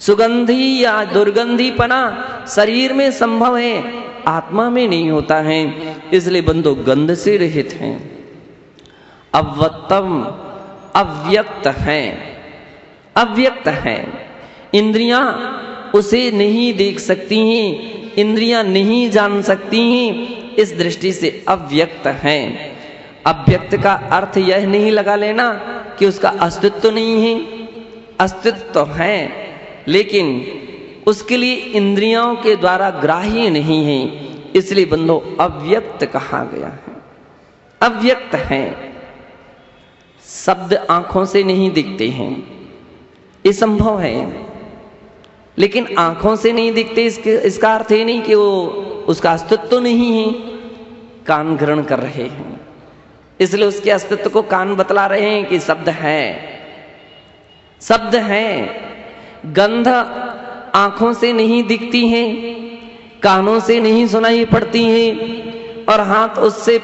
सुगंधी या दुर्गंधीपना शरीर में संभव है, आत्मा में नहीं होता है। इसलिए बंदो गंध से रहित हैं। अव्यक्तम, अव्यक्त है, अव्यक्त है। इंद्रियां उसे नहीं देख सकती हैं, इंद्रियां नहीं जान सकती हैं, इस दृष्टि से अव्यक्त है। अव्यक्त का अर्थ यह नहीं लगा लेना कि उसका अस्तित्व नहीं है, अस्तित्व तो है, लेकिन उसके लिए इंद्रियों के द्वारा ग्राह्य नहीं है। इसलिए बंदो अव्यक्त कहा गया है। अव्यक्त है, शब्द आंखों से नहीं दिखते हैं, ये संभव है, लेकिन आंखों से नहीं दिखते इसका अर्थ ये नहीं कि वो उसका अस्तित्व तो नहीं है। कान ग्रहण कर रहे हैं, इसलिए उसके अस्तित्व को कान बतला रहे हैं कि शब्द है, शब्द है। गंध आंखों से नहीं दिखती है, कानों से नहीं सुनाई पड़ती है, और हाथ से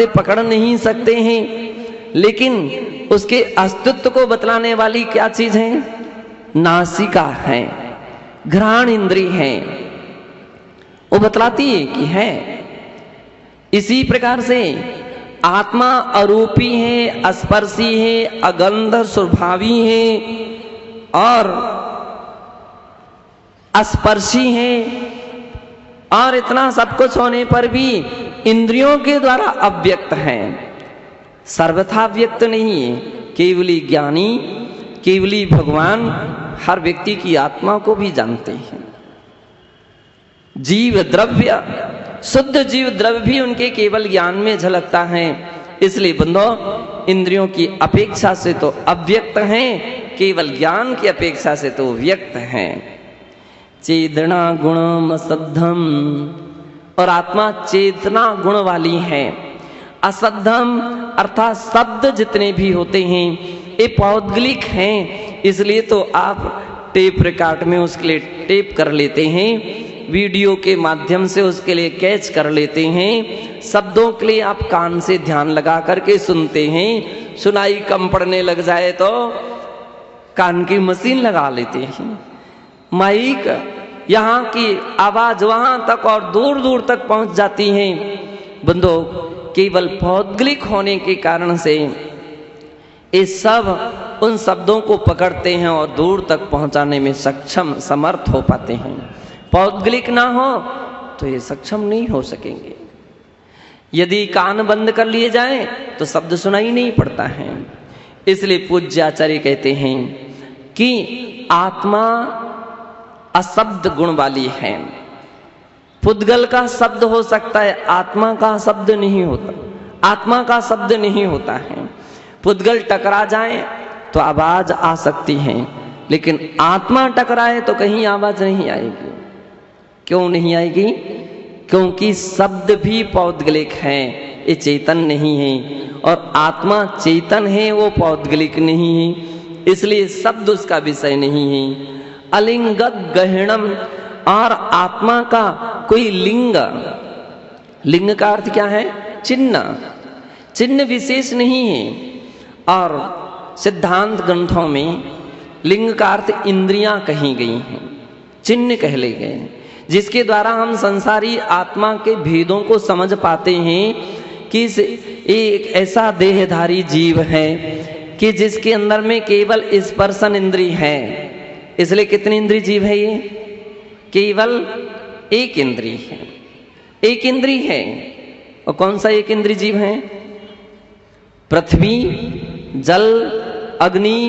पकड़ नहीं सकते हैं, लेकिन उसके अस्तित्व को बतलाने वाली क्या चीज है? नासिका है, घ्राण इंद्रिय है, वो बतलाती है कि है। इसी प्रकार से आत्मा अरूपी है, अस्पर्शी है, अगंध स्वभावी है और अस्पर्शी है, और इतना सब कुछ होने पर भी इंद्रियों के द्वारा अव्यक्त है, सर्वथा व्यक्त नहीं है। केवली ज्ञानी, केवली भगवान हर व्यक्ति की आत्मा को भी जानते हैं। जीव द्रव्य, शुद्ध जीव द्रव्य भी उनके केवल ज्ञान में झलकता है। इसलिए बंदो इंद्रियों की अपेक्षा से तो अव्यक्त हैं, केवल ज्ञान की अपेक्षा से तो व्यक्त हैं। चेतना गुणम असद्धम, और आत्मा चेतना गुण वाली है। असद्धम अर्थात शब्द जितने भी होते हैं ये पौद्गलिक हैं, इसलिए तो आप टेप रिकॉर्ड में उसके लिए टेप कर लेते हैं, वीडियो के माध्यम से उसके लिए कैच कर लेते हैं, शब्दों के लिए आप कान से ध्यान लगा करके सुनते हैं। सुनाई कम पड़ने लग जाए तो कान की मशीन लगा लेते हैं, माइक, यहाँ की आवाज वहां तक और दूर दूर तक पहुंच जाती है। बंदो केवल पौद्गलिक होने के कारण से ये सब उन शब्दों को पकड़ते हैं और दूर तक पहुंचाने में सक्षम समर्थ हो पाते हैं। पौद्गलिक ना हो तो ये सक्षम नहीं हो सकेंगे। यदि कान बंद कर लिए जाएं तो शब्द सुनाई नहीं पड़ता है। इसलिए पूज्य आचार्य कहते हैं कि आत्मा अशब्द गुण वाली है। पुद्गल का शब्द हो सकता है, आत्मा का शब्द नहीं होता, आत्मा का शब्द नहीं होता है। पुद्गल टकरा जाए तो आवाज आ सकती है, लेकिन आत्मा टकराए तो कहीं आवाज नहीं आएगी। क्यों नहीं आएगी? क्योंकि शब्द भी पौद्गलिक है, ये चेतन नहीं है, और आत्मा चेतन है, वो पौद्गलिक नहीं है, इसलिए शब्द उसका विषय नहीं है। अलिंगत गहनम, और आत्मा का कोई लिंग, लिंग का अर्थ क्या है? चिन्ह, चिन्ह विशेष नहीं है। और सिद्धांत ग्रंथों में लिंग का अर्थ इंद्रियां कही गई हैं, चिन्ह कहले गए हैं, जिसके द्वारा हम संसारी आत्मा के भेदों को समझ पाते हैं कि एक ऐसा देहधारी जीव है कि जिसके अंदर में केवल स्पर्शन इंद्रिय है। इसलिए कितनी इंद्रिय जीव है ये? केवल एक इंद्रिय है, एक इंद्रिय है। और कौन सा एक इंद्रिय जीव है? पृथ्वी, जल, अग्नि,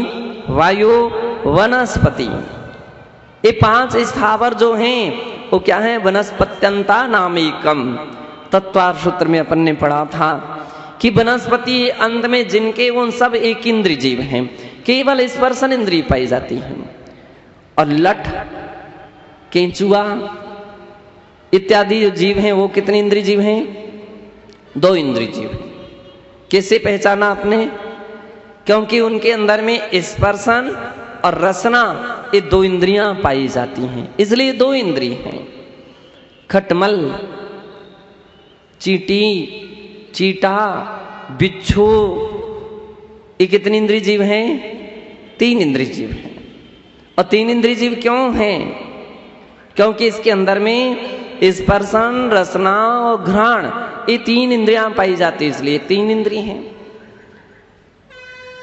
वायु, वनस्पति, ये 5 स्थावर जो हैं वो क्या है? वनस्पत्यंता नाम एकम। तत्वार सूत्र में अपन ने पढ़ा था कि वनस्पति अंत में जिनके वो सब एक इंद्रिय जीव हैं, केवल स्पर्शन इंद्रिय पाई जाती है। और लठ, केंचुआ इत्यादि जो जीव हैं वो कितने इंद्रिय जीव हैं? 2 इंद्रिय जीव हैं। कैसे पहचाना आपने? क्योंकि उनके अंदर में स्पर्शन और रसना, ये 2 इंद्रियां पाई जाती हैं, इसलिए 2 इंद्रिय हैं। खटमल, चींटी, चीटा, बिच्छू, ये कितनी इंद्रिय जीव हैं? 3 इंद्रिय जीव हैं। और 3 इंद्रिय जीव क्यों हैं? क्योंकि इसके अंदर में स्पर्शन, रसना और घ्राण, ये 3 इंद्रियां पाई जाती है, इसलिए 3 इंद्रिय हैं।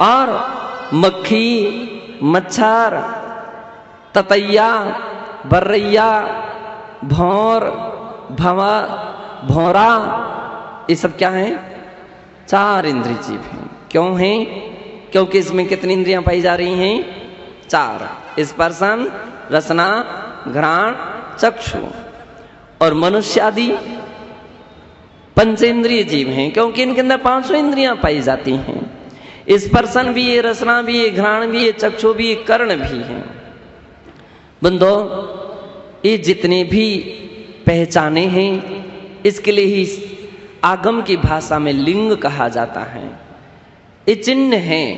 और मक्खी, मच्छर, ततैया, बर्रैया, भौर, भौरा, ये सब क्या है? 4 इंद्रिय जीव हैं। क्यों हैं? क्योंकि इसमें कितनी इंद्रियां पाई जा रही हैं? 4, स्पर्शन, रसना, घ्राण, चक्षु। और मनुष्य आदि 5 इंद्रिय जीव हैं, क्योंकि इनके अंदर 5 इंद्रियां पाई जाती हैं। स्पर्शन भी है, रसना भी है, घ्राण भी है, चक्षु भी है, कर्ण भी है। बंदो, ये जितने भी पहचाने हैं, इसके लिए ही आगम की भाषा में लिंग कहा जाता है। ये चिन्ह हैं,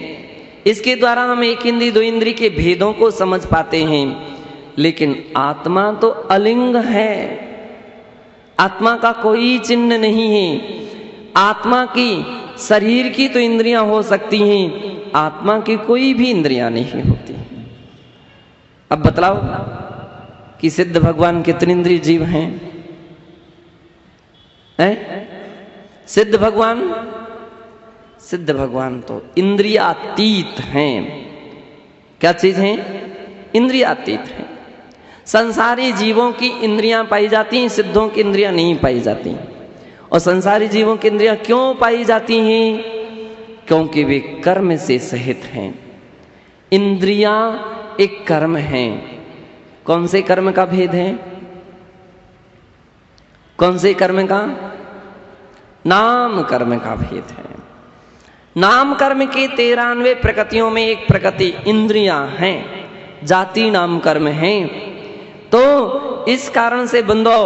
इसके द्वारा हम एक इंद्रिय 2 इंद्रिय के भेदों को समझ पाते हैं। लेकिन आत्मा तो अलिंग है, आत्मा का कोई चिन्ह नहीं है। आत्मा की, शरीर की तो इंद्रियां हो सकती हैं, आत्मा की कोई भी इंद्रियां नहीं होती। अब बतलाओ कि सिद्ध भगवान कितने इंद्रिय जीव हैं? सिद्ध भगवान, सिद्ध भगवान तो इंद्रियातीत हैं। क्या चीज हैं? इंद्रियातीत हैं। संसारी जीवों की इंद्रियां पाई जाती हैं, सिद्धों की इंद्रियां नहीं पाई जाती। और संसारी जीवों की इंद्रियां क्यों पाई जाती हैं? क्योंकि वे कर्म से सहित हैं। इंद्रियां एक कर्म है। कौन से कर्म का भेद है? कौन से कर्म का? नाम कर्म का भेद है। नाम कर्म के 93 प्रकृतियों में एक प्रकृति इंद्रियां हैं, जाति नाम कर्म है। तो इस कारण से बंदो,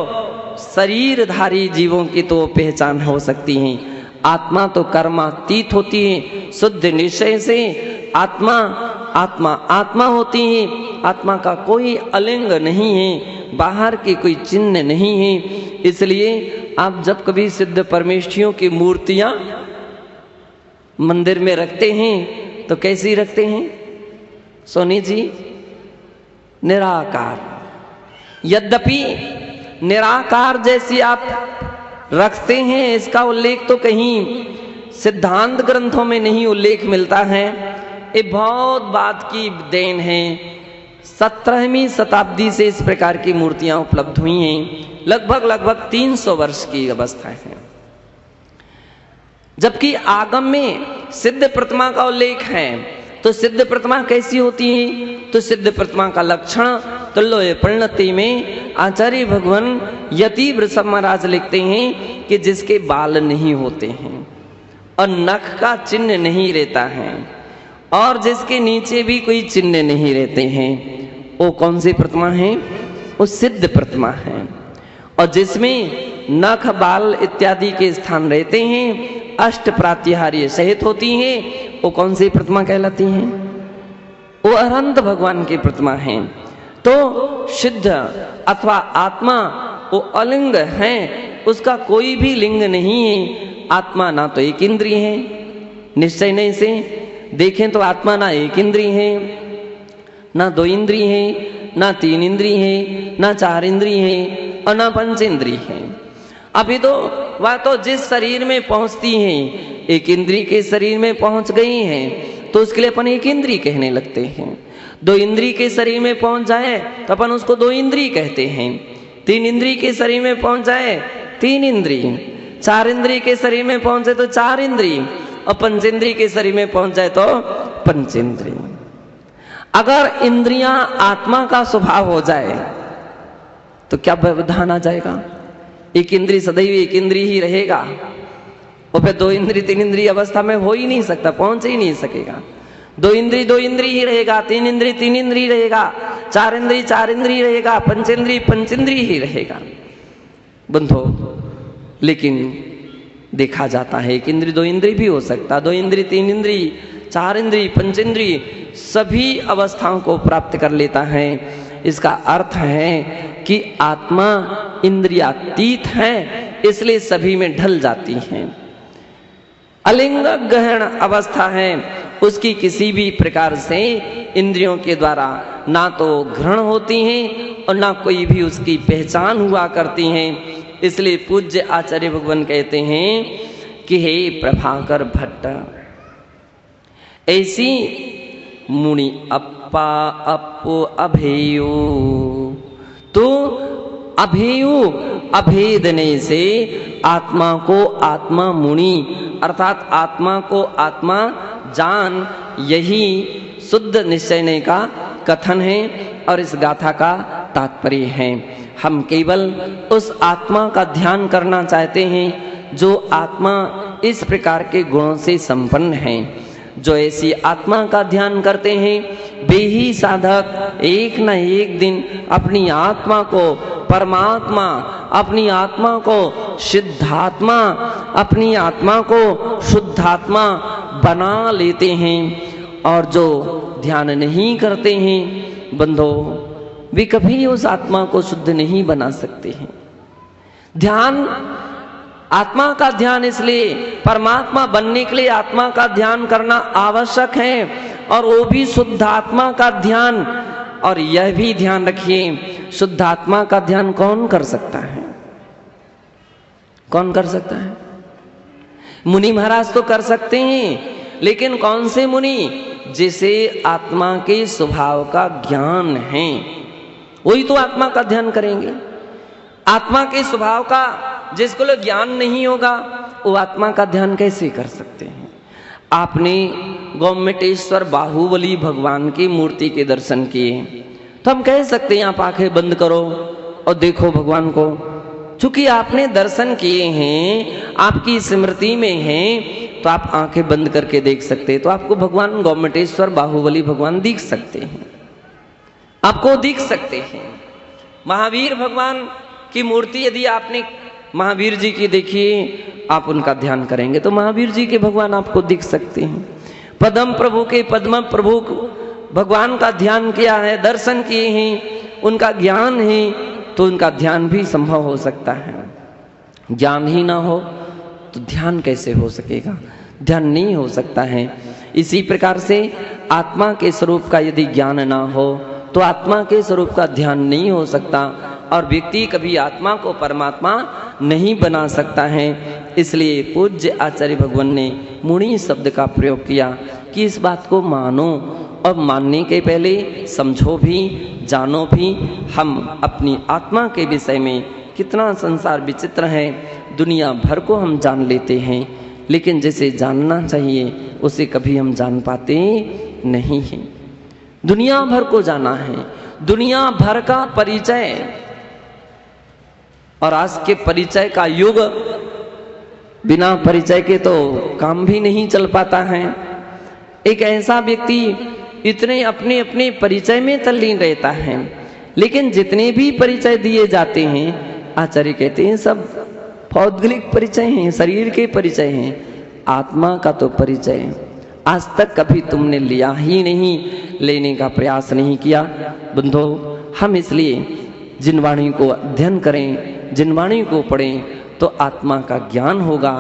शरीरधारी जीवों की तो पहचान हो सकती है। आत्मा तो कर्मातीत होती है, शुद्ध निश्चय से आत्मा आत्मा आत्मा होती है। आत्मा का कोई अलिंग नहीं है, बाहर की कोई चिन्ह नहीं है। इसलिए आप जब कभी सिद्ध परमेष्ठियों की मूर्तियां मंदिर में रखते हैं तो कैसी रखते हैं? सोनी जी, निराकार। यद्यपि निराकार जैसी आप रखते हैं, इसका उल्लेख तो कहीं सिद्धांत ग्रंथों में नहीं उल्लेख मिलता है। ये बहुत बात की देन है। 17वीं शताब्दी से इस प्रकार की मूर्तियां उपलब्ध हुई हैं। लगभग 300 वर्ष की अवस्था है। जबकि आगम में सिद्ध प्रतिमा का उल्लेख है। तो सिद्ध प्रतिमा कैसी होती है? तो सिद्ध प्रतिमा का लक्षण तुल्य परिणति में आचार्य भगवान यति वृषभ महाराज लिखते हैं कि जिसके बाल नहीं होते हैं और नख का चिन्ह नहीं रहता है और जिसके नीचे भी कोई चिन्ह नहीं रहते हैं, वो कौन सी प्रतिमा है? वो सिद्ध प्रतिमा है। और जिसमें नख बाल इत्यादि के स्थान रहते हैं, अष्ट प्रातिहार्य सहित होती हैं, वो कौन सी प्रतिमा कहलाती हैं? वो अनंत भगवान की प्रतिमा है। तो सिद्ध अथवा आत्मा वो अलिंग है, उसका कोई भी लिंग नहीं है। आत्मा ना तो एक इंद्रिय है, निश्चय नहीं से देखें तो आत्मा ना एक इंद्रिय है, ना दो इंद्रिय है, ना तीन इंद्रिय है, ना चार इंद्रिय है और ना पंच इंद्रिय है। अभी तो वह तो जिस शरीर में पहुंचती है, एक इंद्रिय के शरीर में पहुंच गई है तो उसके लिए अपन एक इंद्रिय कहने लगते हैं। दो इंद्रिय के शरीर में पहुंच जाए तो अपन उसको दो इंद्रिय कहते हैं। तीन इंद्रिय के शरीर में पहुंच जाए तीन इंद्रिय, चार इंद्रिय के शरीर में पहुंचे तो चार इंद्रिय और पंचेंद्रिय के शरीर में पहुंच जाए तो पंचेंद्रिय। अगर इंद्रियां आत्मा का स्वभाव हो जाए तो क्या व्यवधान आ जाएगा? एक इंद्रिय सदैव एक इंद्रिय ही रहेगा, और फिर दो इंद्रिय तीन इंद्रिय अवस्था में हो ही नहीं सकता, पहुंच ही नहीं सकेगा। दो इंद्रिय ही रहेगा, तीन इंद्रिय रहेगा, चार इंद्रिय रहेगा, पंचेंद्रिय ही रहेगा बंधो। लेकिन देखा जाता है एक इंद्रिय दो इंद्रिय भी हो सकता, दो इंद्रिय तीन इंद्रिय, चार इंद्रिय, पंचेंद्रिय सभी अवस्थाओं को प्राप्त कर लेता है। इसका अर्थ है कि आत्मा इंद्रियातीत है, इसलिए सभी में ढल जाती है। अलिंग गहन अवस्था है, उसकी किसी भी प्रकार से इंद्रियों के द्वारा ना तो ग्रहण होती हैं और ना कोई भी उसकी पहचान हुआ करती हैं। इसलिए पूज्य आचार्य भगवान कहते हैं कि हे प्रभाकर भट्ट, ऐसी मुनि अप्पा अपो अभेयो, तो अभेयो अभेदने से आत्मा को आत्मा मुनि अर्थात आत्मा को आत्मा जान, यही शुद्ध निश्चय का कथन है और इस गाथा का तात्पर्य है। हम केवल उस आत्मा का ध्यान करना चाहते हैं जो आत्मा इस प्रकार के गुणों से संपन्न है। जो ऐसी आत्मा का ध्यान करते हैं वे ही साधक एक न एक दिन अपनी आत्मा को परमात्मा, अपनी आत्मा को सिद्धात्मा, अपनी आत्मा को शुद्धात्मा बना लेते हैं। और जो ध्यान नहीं करते हैं बंधो, वे कभी उस आत्मा को शुद्ध नहीं बना सकते हैं। ध्यान, आत्मा का ध्यान, इसलिए परमात्मा बनने के लिए आत्मा का ध्यान करना आवश्यक है, और वो भी शुद्ध आत्मा का ध्यान। और यह भी ध्यान रखिए, शुद्ध आत्मा का ध्यान कौन कर सकता है? कौन कर सकता है? मुनि महाराज तो कर सकते हैं, लेकिन कौन से मुनि? जिसे आत्मा के स्वभाव का ज्ञान है, वही तो आत्मा का ध्यान करेंगे। आत्मा के स्वभाव का जिसको ज्ञान नहीं होगा वो आत्मा का ध्यान कैसे कर सकते हैं? आपने गोमटेश्वर बाहुबली भगवान की मूर्ति के दर्शन किए तो हम कह सकते हैं आप आंखें बंद करो और देखो भगवान को। चूंकि आपने दर्शन किए हैं, आपकी स्मृति में हैं, तो आप आंखें बंद करके देख सकते हैं। तो आपको भगवान गोमटेश्वर बाहुबली भगवान दिख सकते हैं, आपको दिख सकते हैं। महावीर भगवान की मूर्ति यदि आपने महावीर जी की देखिए, आप उनका ध्यान करेंगे तो महावीर जी के भगवान आपको दिख सकते हैं। पद्म प्रभु के पद्म प्रभु भगवान का ध्यान किया है, दर्शन किए हैं, उनका ज्ञान है, तो उनका ध्यान भी संभव हो सकता है। ज्ञान ही ना हो तो ध्यान कैसे हो सकेगा? ध्यान नहीं हो सकता है। इसी प्रकार से आत्मा के स्वरूप का यदि ज्ञान ना हो तो आत्मा के स्वरूप का ध्यान नहीं हो सकता, और व्यक्ति कभी आत्मा को परमात्मा नहीं बना सकता है। इसलिए पूज्य आचार्य भगवान ने मुनि शब्द का प्रयोग किया कि इस बात को मानो, और मानने के पहले समझो भी, जानो भी। हम अपनी आत्मा के विषय में, कितना संसार विचित्र है, दुनिया भर को हम जान लेते हैं, लेकिन जैसे जानना चाहिए उसे कभी हम जान पाते नहीं हैं। दुनिया भर को जाना है, दुनिया भर का परिचय, और आज के परिचय का युग, बिना परिचय के तो काम भी नहीं चल पाता है। एक ऐसा व्यक्ति इतने अपने अपने परिचय में तल्लीन रहता है, लेकिन जितने भी परिचय दिए जाते हैं आचार्य कहते हैं सब भौगोलिक परिचय हैं, शरीर के परिचय हैं, आत्मा का तो परिचय आज तक कभी तुमने लिया ही नहीं, लेने का प्रयास नहीं किया। बंधो, हम इसलिए जिन वाणी को अध्ययन करें, जिन वाणी को पढ़ें तो आत्मा का ज्ञान होगा,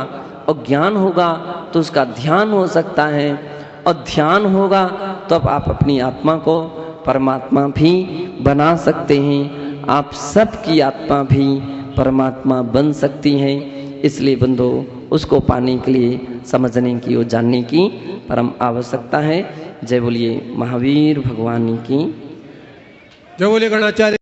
और ज्ञान होगा तो उसका ध्यान हो सकता है, और ध्यान होगा तो अब आप अपनी आत्मा को परमात्मा भी बना सकते हैं। आप सबकी आत्मा भी परमात्मा बन सकती है। इसलिए बंधो, उसको पाने के लिए समझने की और जानने की परम आवश्यकता है। जय बोलिए महावीर भगवान की। जय बोलिए गणाचार्य।